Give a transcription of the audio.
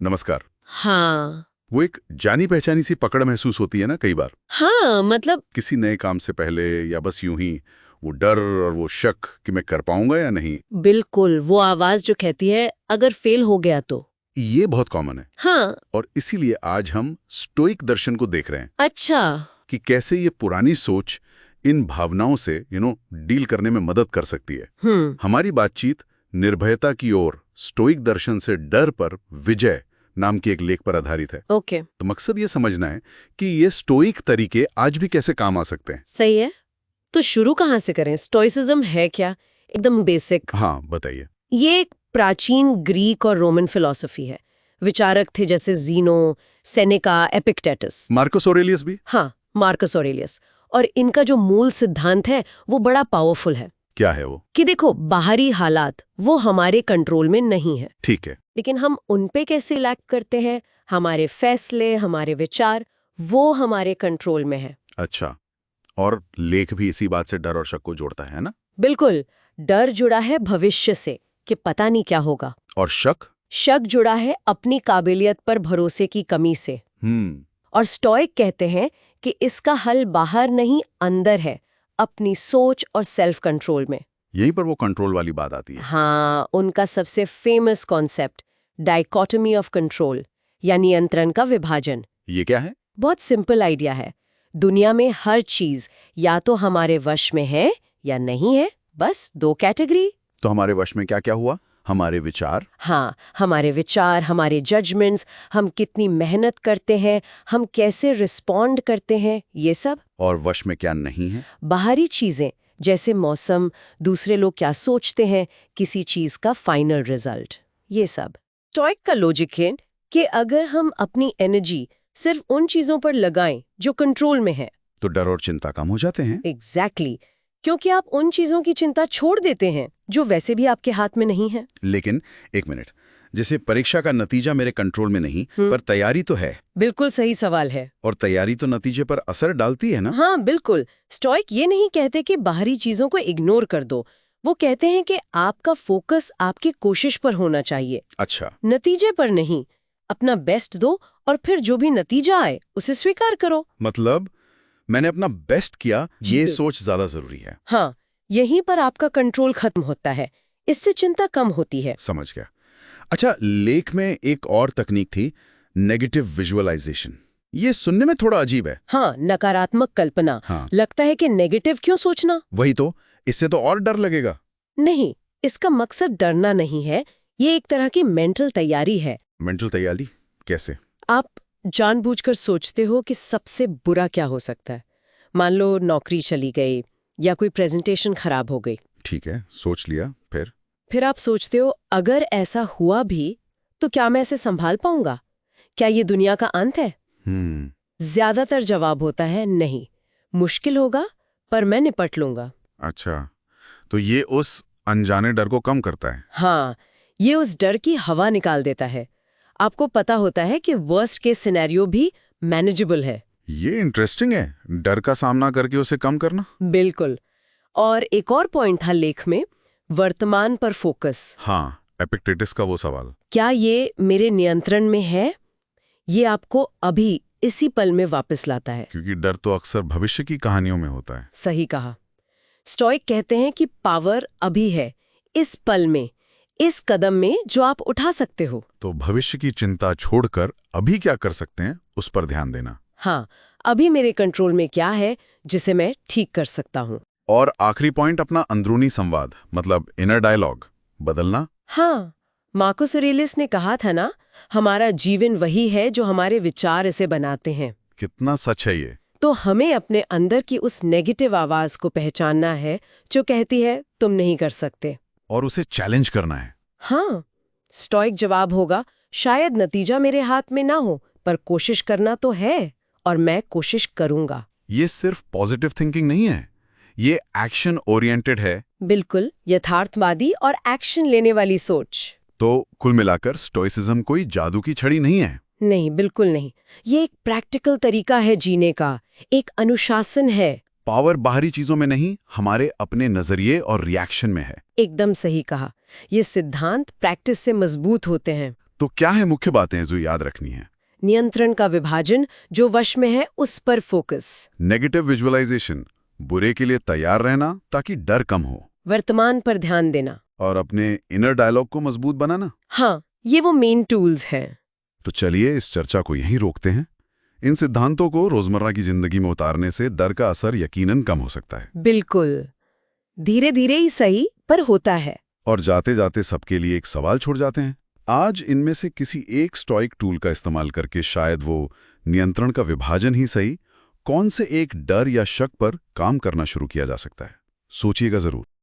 नमस्कार। हाँ। वो एक जानी पहचानी सी पकड़ महसूस होती है ना कई बार, हाँ मतलब किसी नए काम से पहले या बस यूं ही वो डर और वो शक कि मैं कर पाऊंगा या नहीं। बिल्कुल वो आवाज जो कहती है अगर फेल हो गया तो। ये बहुत कॉमन है हाँ। और इसीलिए आज हम स्टोइक दर्शन को देख रहे हैं अच्छा। कि कैसे ये पुरानी सोच इन भावनाओं से डील करने में मदद कर सकती है। हमारी बातचीत निर्भयता की ओर स्टोइक दर्शन से डर पर विजय नाम की एक लेख पर आधारित है। ओके। तो मकसद ये समझना है कि ये स्टोइक तरीके आज भी कैसे काम आ सकते हैं। सही है। तो शुरू कहाँ से करें? स्टोइसिज्म है क्या? एकदम बेसिक। हाँ बताइए। ये एक प्राचीन ग्रीक और रोमन फिलॉसफी है। विचारक थे जैसे ज़ीनो, सेनेका, एपिक्टेटस। मार्कस ऑरेलियस भी। हाँ, मार्कस ऑरेलियस। और इनका जो मूल सिद्धांत है वो बड़ा पावरफुल है। क्या है वो? कि देखो, बाहरी हालात वो हमारे कंट्रोल में नहीं है, ठीक है। लेकिन हम उन पे कैसे रिएक्ट करते हैं, हमारे फैसले, हमारे विचार, वो हमारे कंट्रोल में है। अच्छा, और लेख भी इसी बात से डर और शक को जोड़ता है ना? बिल्कुल। डर जुड़ा है भविष्य से कि पता नहीं क्या होगा, और शक? शक जुड़ा है अपनी काबिलियत पर भरोसे की कमी से। और स्टोइक कहते हैं कि इसका हल बाहर नहीं, अंदर है, अपनी सोच और सेल्फ कंट्रोल में। यहीं पर वो कंट्रोल वाली बात आती है। हाँ, उनका सबसे famous concept dichotomy of control या नियंत्रण का विभाजन। ये क्या है? बहुत सिंपल आइडिया है। दुनिया में हर चीज या तो हमारे वश में है या नहीं है, बस दो कैटेगरी। तो हमारे वश में क्या क्या हुआ? हमारे विचार। हाँ, हमारे विचार, हमारे जजमेंट्स, हम कितनी मेहनत करते हैं, हम कैसे रिस्पॉन्ड करते हैं, ये सब। और वश में क्या नहीं है? बाहरी चीजें जैसे मौसम, दूसरे लोग क्या सोचते हैं, किसी चीज का फाइनल रिजल्ट, ये सब। स्टोइक का लॉजिक है कि अगर हम अपनी एनर्जी सिर्फ उन चीजों पर लगाएं जो कंट्रोल में है, तो डर और चिंता कम हो जाते हैं। एग्जैक्टली, क्योंकि आप उन चीजों की चिंता छोड़ देते हैं जो वैसे भी आपके हाथ में नहीं है। लेकिन एक मिनट, जैसे परीक्षा का नतीजा मेरे कंट्रोल में नहीं, पर तैयारी तो है। बिल्कुल सही सवाल है। और तैयारी तो नतीजे पर असर डालती है ना? हाँ बिल्कुल। स्टोइक ये नहीं कहते कि बाहरी चीजों को इग्नोर कर दो, वो कहते हैं कि आपका फोकस आपकी कोशिश पर होना चाहिए। अच्छा। नतीजे पर नहीं। अपना बेस्ट दो और फिर जो भी नतीजा आए उसे स्वीकार करो। मतलब मैंने अपना बेस्ट किया, ये सोच ज्यादा जरूरी है। हाँ, यहीं पर आपका कंट्रोल खत्म होता है, इससे चिंता कम होती है। समझ गया। अच्छा, लेख में एक और तकनीक थी, नेगेटिव विजुअलाइजेशन। ये सुनने में थोड़ा अजीब है। हाँ, नकारात्मक कल्पना। हाँ। लगता है कि नेगेटिव क्यों सोचना? वही तो, इससे तो और डर लगेगा। नहीं, इसका मकसद डरना नहीं है, ये एक तरह की मेंटल तैयारी है। मेंटल तैयारी कैसे? आप जानबूझकर सोचते हो कि सबसे बुरा क्या हो सकता है। मान लो नौकरी चली गई या कोई प्रेजेंटेशन खराब हो गई। ठीक है, सोच लिया। फिर आप सोचते हो अगर ऐसा हुआ भी तो क्या मैं इसे संभाल पाऊंगा? क्या ये दुनिया का अंत है? ज्यादातर जवाब होता है नहीं, मुश्किल होगा पर मैं निपट लूंगा। अच्छा, तो ये उस अनजाने डर को कम करता है। हाँ, ये उस डर की हवा निकाल देता है। आपको पता होता है कि वर्स्ट केस सिनेरियो भी मैनेजेबल है। ये इंटरेस्टिंग है, डर का सामना करके उसे कम करना। बिल्कुल। और एक और पॉइंट था लेख में, वर्तमान पर फोकस। हाँ, एपिक्टेटस का वो सवाल। क्या ये मेरे नियंत्रण में है? ये आपको अभी इसी पल में वापस लाता है। क्योंकि डर तो अक्सर भविष्य की कहानियों में होता है। सही कहा। स्टोइक कहते हैं कि पावर अभी है, इस पल में, इस कदम में जो आप उठा सकते हो। तो भविष्य की चिंता छोड़कर अभी क्या कर सकते हैं, उस पर ध्यान देना। हाँ, अभी मेरे कंट्रोल में क्या है जिसे मैं ठीक कर सकता हूँ। और आखिरी पॉइंट, अपना अंदरूनी संवाद, मतलब इनर डायलॉग बदलना। हाँ, मार्कस ऑरेलियस ने कहा था ना, हमारा जीवन वही है जो हमारे विचार इसे बनाते हैं। कितना सच है ये। तो हमें अपने अंदर की उस नेगेटिव आवाज को पहचानना है जो कहती है तुम नहीं कर सकते, और उसे चैलेंज करना है। हाँ, स्टोइक जवाब होगा शायद नतीजा मेरे हाथ में ना हो, पर कोशिश करना तो है और मैं कोशिश करूंगा। ये सिर्फ पॉजिटिव थिंकिंग नहीं है, ये एक्शन ओरिएंटेड है। बिल्कुल, यथार्थवादी और एक्शन लेने वाली सोच। तो कुल मिलाकर स्टोइसिज्म कोई जादू की छड़ी नहीं है। नहीं, बिल्कुल नहीं। ये एक प्रैक्टिकल तरीका है जीने का, एक अनुशासन है। पावर बाहरी चीजों में नहीं, हमारे अपने नजरिए और रिएक्शन में है। एकदम सही कहा। ये सिद्धांत प्रैक्टिस से मजबूत होते हैं। तो क्या है मुख्य बातें जो याद रखनी है? नियंत्रण का विभाजन, जो वश में है उस पर फोकस। नेगेटिव विजुअलाइजेशन, बुरे के लिए तैयार रहना ताकि डर कम हो। वर्तमान पर ध्यान देना। और अपने इनर डायलॉग को मजबूत बनाना। हाँ, ये वो मेन टूल्स हैं। तो चलिए इस चर्चा को यहीं रोकते हैं। इन सिद्धांतों को रोजमर्रा की जिंदगी में उतारने से डर का असर यकीनन कम हो सकता है। बिल्कुल, धीरे धीरे ही सही, पर होता है। और जाते जाते सबके लिए एक सवाल छोड़ जाते हैं। आज इनमें से किसी एक स्टोइक टूल का इस्तेमाल करके शायद वो नियंत्रण का विभाजन ही सही, कौन से एक डर या शक पर काम करना शुरू किया जा सकता है? सोचिएगा जरूर।